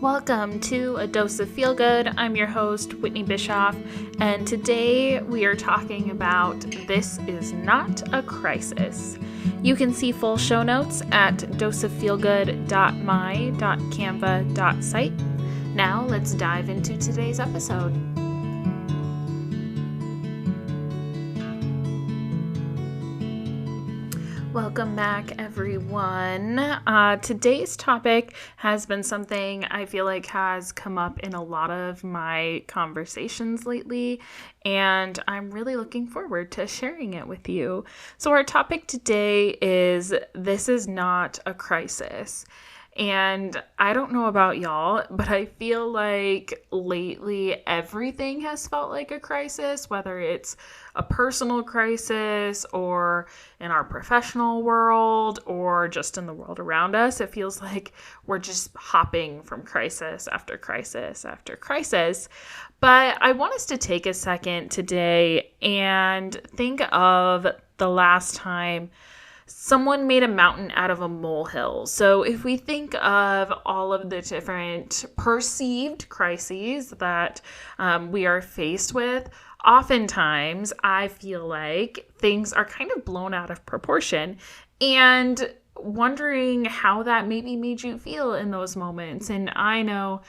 Welcome to A Dose of Feel Good. I'm your host, Whitney Bischoff, and today we are talking about This Is Not a Crisis. You can see full show notes at doseoffeelgood.my.canva.site. Now let's dive into today's episode. Welcome back, everyone. Today's topic has been something I feel like has come up in a lot of my conversations lately, and I'm really looking forward to sharing it with you. So our topic today is This Is Not a Crisis. And I don't know about y'all, but I feel like lately everything has felt like a crisis, whether it's a personal crisis or in our professional world or just in the world around us. It feels like we're just hopping from crisis after crisis after crisis. But I want us to take a second today and think of the last time someone made a mountain out of a molehill. So if we think of all of the different perceived crises that we are faced with, oftentimes I feel like things are kind of blown out of proportion, and wondering how that maybe made you feel in those moments. And I know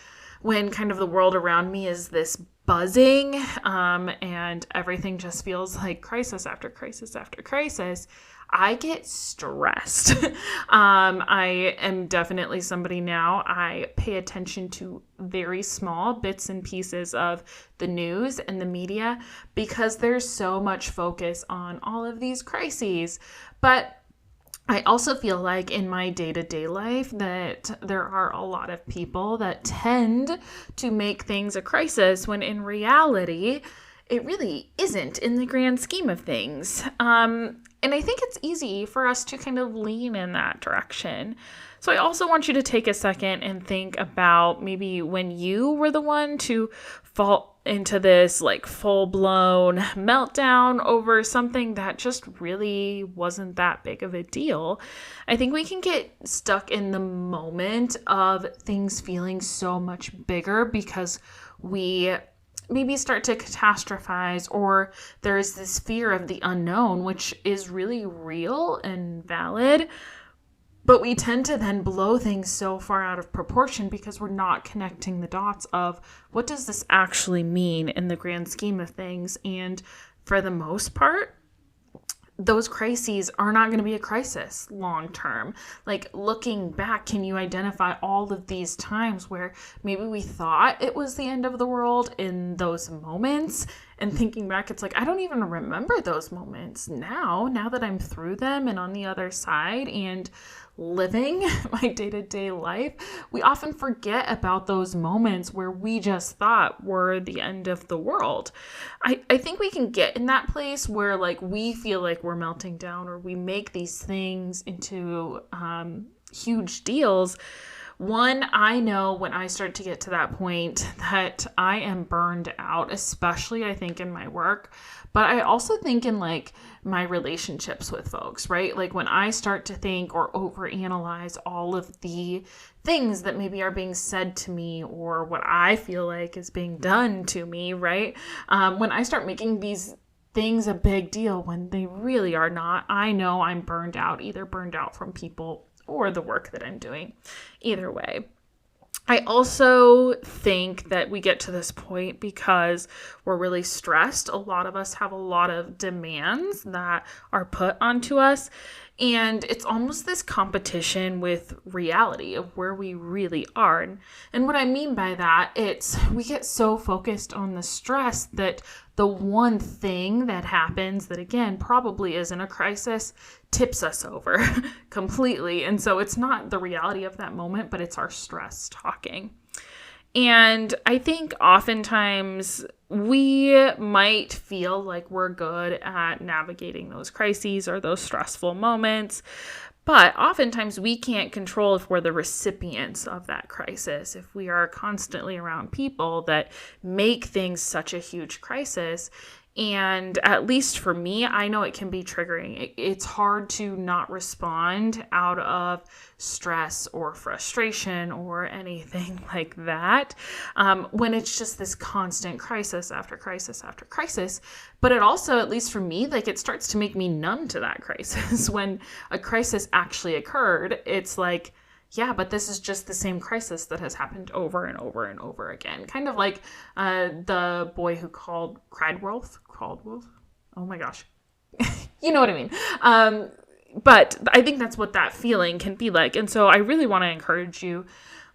when kind of the world around me is this buzzing and everything just feels like crisis after crisis after crisis, I get stressed. I am definitely somebody now. I pay attention to very small bits and pieces of the news and the media because there's so much focus on all of these crises. But I also feel like in my day-to-day life that there are a lot of people that tend to make things a crisis when in reality, it really isn't in the grand scheme of things. And I think it's easy for us to kind of lean in that direction. So I also want you to take a second and think about maybe when you were the one to fall into this like full-blown meltdown over something that just really wasn't that big of a deal. I think we can get stuck in the moment of things feeling so much bigger because we maybe start to catastrophize, or there's this fear of the unknown, which is really real and valid. But we tend to then blow things so far out of proportion because we're not connecting the dots of what does this actually mean in the grand scheme of things. And for the most part, those crises are not going to be a crisis long term. Like looking back, can you identify all of these times where maybe we thought it was the end of the world in those moments? And thinking back, it's like, I don't even remember those moments now that I'm through them and on the other side and living my day-to-day life. We often forget about those moments where we just thought were the end of the world. I think we can get in that place where like we feel like we're melting down, or we make these things into huge deals. One, I know when I start to get to that point that I am burned out, especially I think in my work, but I also think in like my relationships with folks, right? Like when I start to think or overanalyze all of the things that maybe are being said to me or what I feel like is being done to me, right? When I start making these things a big deal when they really are not, I know I'm burned out, either burned out from people or the work that I'm doing. Either way. I also think that we get to this point because we're really stressed. A lot of us have a lot of demands that are put onto us. And it's almost this competition with reality of where we really are. And what I mean by that, it's we get so focused on the stress that the one thing that happens that, again, probably isn't a crisis tips us over completely. And so it's not the reality of that moment, but it's our stress talking. And I think oftentimes we might feel like we're good at navigating those crises or those stressful moments, but oftentimes we can't control if we're the recipients of that crisis. If we are constantly around people that make things such a huge crisis, And at least for me, I know it can be triggering. It's hard to not respond out of stress or frustration or anything like that when it's just this constant crisis after crisis after crisis. But it also, at least for me, like it starts to make me numb to that crisis. When a crisis actually occurred, it's like, yeah, but this is just the same crisis that has happened over and over and over again. Kind of like the boy who cried wolf. Oh my gosh. You know what I mean? But I think that's what that feeling can be like. And so I really want to encourage you,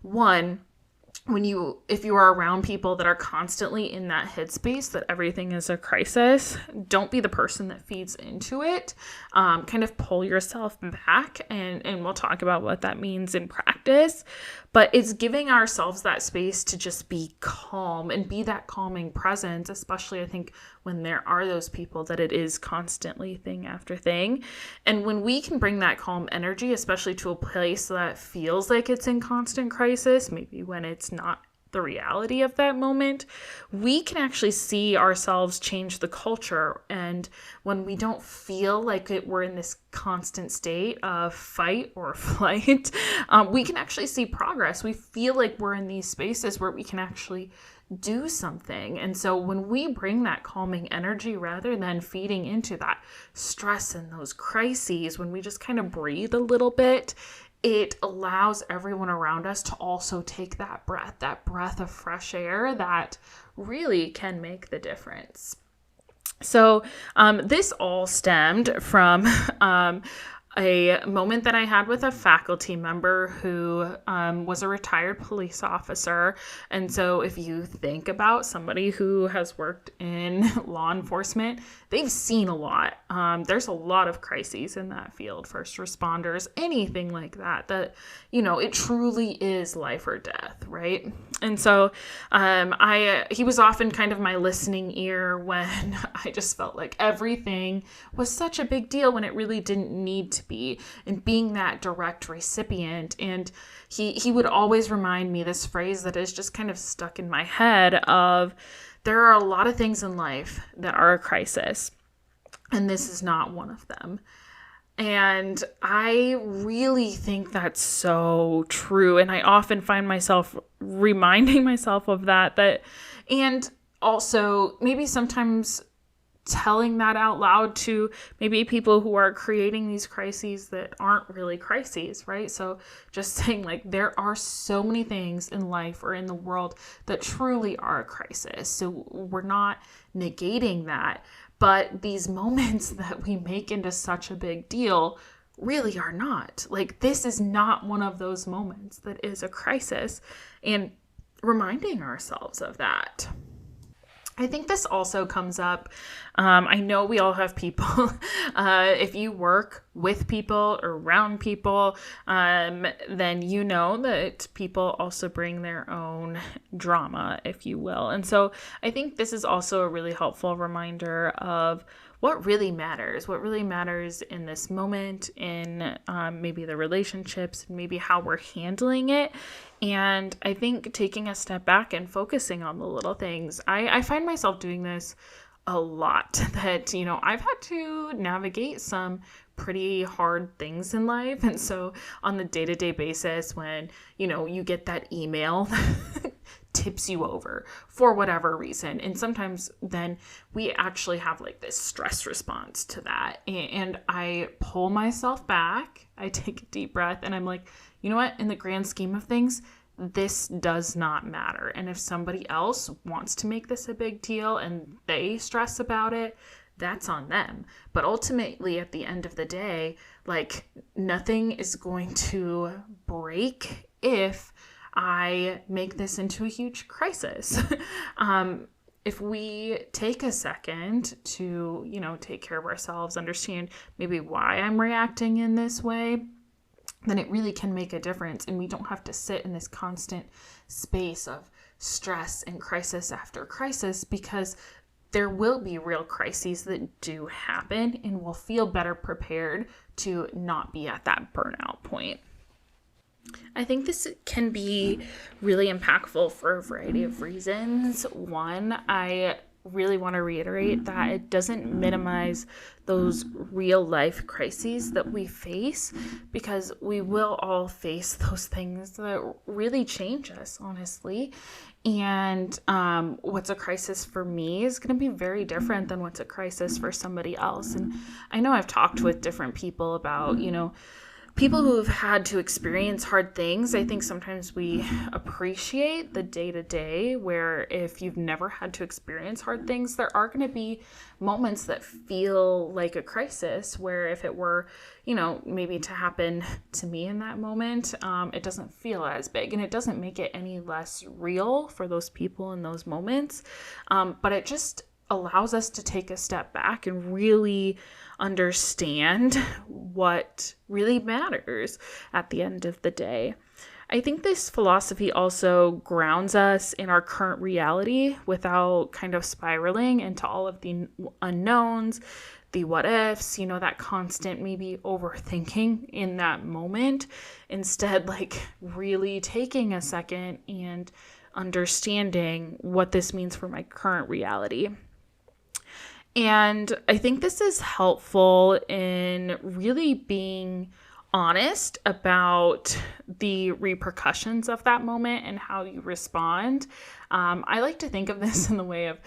one, if you are around people that are constantly in that headspace that everything is a crisis, don't be the person that feeds into it. Kind of pull yourself back, and we'll talk about what that means in practice. But it's giving ourselves that space to just be calm and be that calming presence, especially I think when there are those people that it is constantly thing after thing. And when we can bring that calm energy, especially to a place that feels like it's in constant crisis, maybe when it's not the reality of that moment, we can actually see ourselves change the culture. And when we don't feel like we're in this constant state of fight or flight, we can actually see progress. We feel like we're in these spaces where we can actually do something. And so when we bring that calming energy rather than feeding into that stress and those crises, when we just kind of breathe a little bit, it allows everyone around us to also take that breath of fresh air that really can make the difference. So this all stemmed from a moment that I had with a faculty member who was a retired police officer. And so if you think about somebody who has worked in law enforcement, they've seen a lot. There's a lot of crises in that field, first responders, anything like that, it truly is life or death, right? And so he was often kind of my listening ear when I just felt like everything was such a big deal when it really didn't need to be, and being that direct recipient. And he would always remind me this phrase that is just kind of stuck in my head of, there are a lot of things in life that are a crisis, and this is not one of them. And I really think that's so true. And I often find myself reminding myself of that, and also maybe sometimes telling that out loud to maybe people who are creating these crises that aren't really crises, right? So just saying, like, there are so many things in life or in the world that truly are a crisis. So we're not negating that, but these moments that we make into such a big deal really are not. Like, this is not one of those moments that is a crisis, and reminding ourselves of that. I think this also comes up. I know we all have people. If you work with people or around people, then you know that people also bring their own drama, if you will. And so I think this is also a really helpful reminder of what really matters in this moment, in maybe the relationships, and maybe how we're handling it. And I think taking a step back and focusing on the little things. I find myself doing this a lot, that, I've had to navigate some pretty hard things in life. And so on the day-to-day basis, when, you get that email tips you over for whatever reason. And sometimes then we actually have like this stress response to that. And I pull myself back, I take a deep breath, and I'm like, you know what? In the grand scheme of things, this does not matter. And if somebody else wants to make this a big deal and they stress about it, that's on them. But ultimately, at the end of the day, like, nothing is going to break if I make this into a huge crisis. If we take a second to, take care of ourselves, understand maybe why I'm reacting in this way, then it really can make a difference. And we don't have to sit in this constant space of stress and crisis after crisis, because there will be real crises that do happen, and we'll feel better prepared to not be at that burnout point. I think this can be really impactful for a variety of reasons. One, I really want to reiterate that it doesn't minimize those real life crises that we face, because we will all face those things that really change us, honestly. And what's a crisis for me is going to be very different than what's a crisis for somebody else. And I know I've talked with different people about, people who have had to experience hard things. I think sometimes we appreciate the day to day, where if you've never had to experience hard things, there are going to be moments that feel like a crisis, where if it were, maybe to happen to me in that moment, it doesn't feel as big, and it doesn't make it any less real for those people in those moments. But it just allows us to take a step back and really understand what really matters at the end of the day. I think this philosophy also grounds us in our current reality without kind of spiraling into all of the unknowns, the what ifs, that constant maybe overthinking in that moment. Instead, like really taking a second and understanding what this means for my current reality. And I think this is helpful in really being honest about the repercussions of that moment and how you respond. I like to think of this in the way of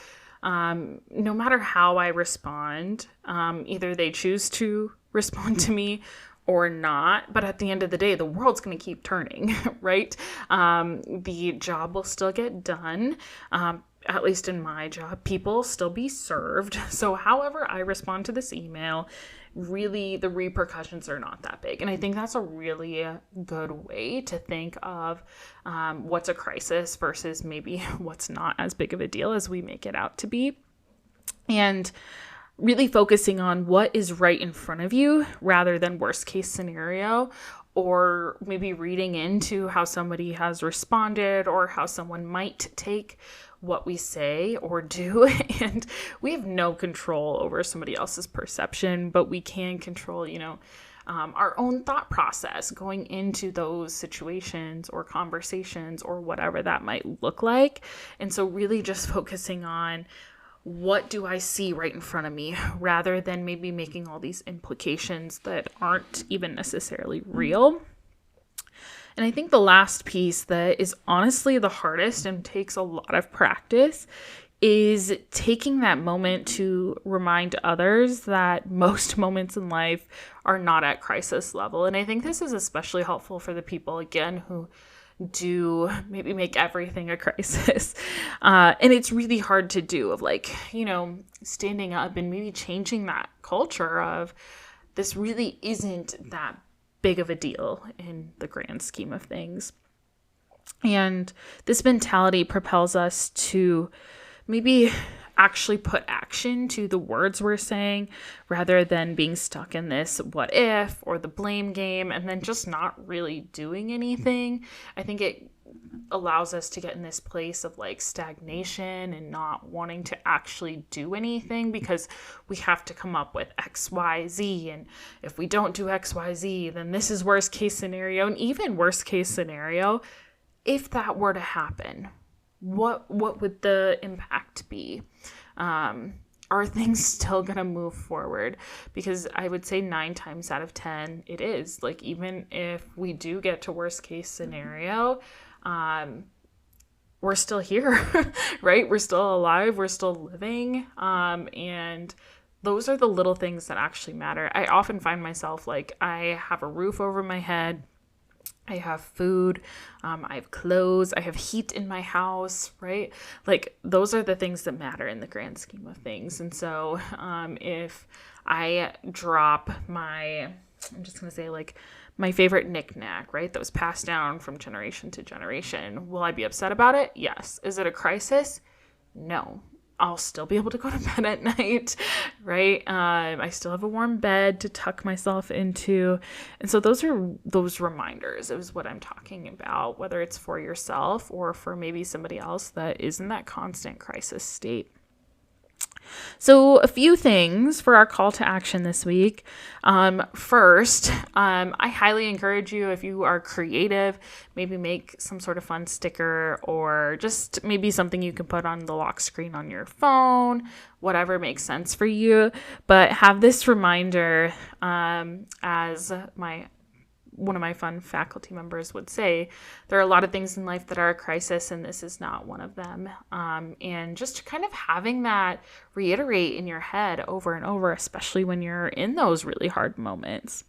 no matter how I respond, either they choose to respond to me or not, but at the end of the day, the world's going to keep turning, right? The job will still get done. At least in my job, people still be served. So however I respond to this email, really the repercussions are not that big. And I think that's a really good way to think of what's a crisis versus maybe what's not as big of a deal as we make it out to be. And really focusing on what is right in front of you rather than worst case scenario, or maybe reading into how somebody has responded or how someone might take what we say or do. And we have no control over somebody else's perception, but we can control, our own thought process going into those situations or conversations or whatever that might look like. And so really just focusing on what do I see right in front of me, rather than maybe making all these implications that aren't even necessarily real. And I think the last piece that is honestly the hardest and takes a lot of practice is taking that moment to remind others that most moments in life are not at crisis level. And I think this is especially helpful for the people, again, who do maybe make everything a crisis. And it's really hard to do, of standing up and maybe changing that culture of this really isn't that big of a deal in the grand scheme of things. And this mentality propels us to maybe actually put action to the words we're saying, rather than being stuck in this what if or the blame game and then just not really doing anything. I think it allows us to get in this place of stagnation and not wanting to actually do anything, because we have to come up with X, Y, Z. And if we don't do X, Y, Z, then this is worst case scenario. And even worst case scenario, if that were to happen, what would the impact be? Are things still going to move forward? Because I would say 9 times out of 10, it is. Even if we do get to worst case scenario, we're still here, right? We're still alive. We're still living. And those are the little things that actually matter. I often find myself I have a roof over my head. I have food, I have clothes, I have heat in my house, right? Those are the things that matter in the grand scheme of things. And so if I drop I'm just going to say my favorite knickknack, right, that was passed down from generation to generation, will I be upset about it? Yes. Is it a crisis? No. I'll still be able to go to bed at night, right? I still have a warm bed to tuck myself into. And so those are those reminders is what I'm talking about, whether it's for yourself or for maybe somebody else that is in that constant crisis state. So a few things for our call to action this week. First, I highly encourage you, if you are creative, maybe make some sort of fun sticker or just maybe something you can put on the lock screen on your phone, whatever makes sense for you. But have this reminder, as one of my fun faculty members would say, there are a lot of things in life that are a crisis, and this is not one of them. And just kind of having that reiterate in your head over and over, especially when you're in those really hard moments.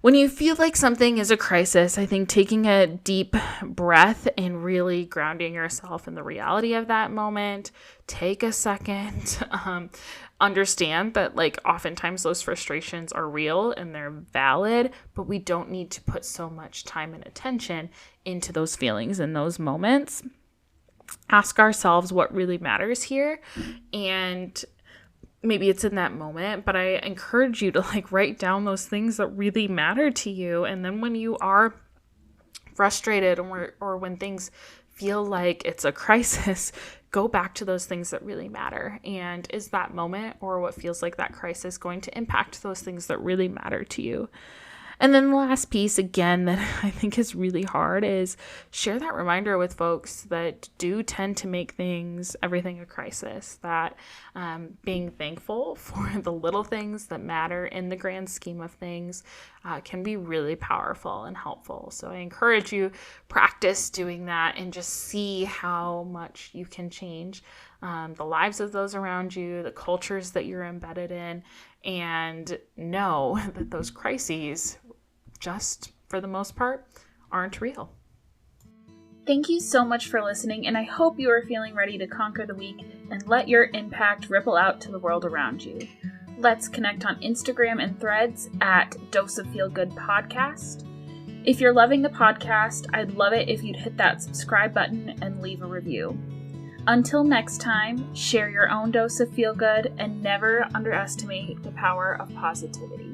When you feel like something is a crisis, I think taking a deep breath and really grounding yourself in the reality of that moment, take a second, understand that like oftentimes those frustrations are real and they're valid, but we don't need to put so much time and attention into those feelings in those moments. Ask ourselves what really matters here, and maybe it's in that moment, but I encourage you to like write down those things that really matter to you. And then when you are frustrated or when things feel like it's a crisis, go back to those things that really matter. And is that moment or what feels like that crisis going to impact those things that really matter to you? And then the last piece, again, that I think is really hard is share that reminder with folks that do tend to make everything a crisis, that being thankful for the little things that matter in the grand scheme of things can be really powerful and helpful. So I encourage you, practice doing that and just see how much you can change the lives of those around you, the cultures that you're embedded in, and know that those crises, just for the most part, aren't real. Thank you so much for listening, and I hope you are feeling ready to conquer the week and let your impact ripple out to the world around you. Let's connect on Instagram and Threads at Dose of Feel Good Podcast. If you're loving the podcast, I'd love it if you'd hit that subscribe button and leave a review. Until next time, share your own dose of feel good and never underestimate the power of positivity.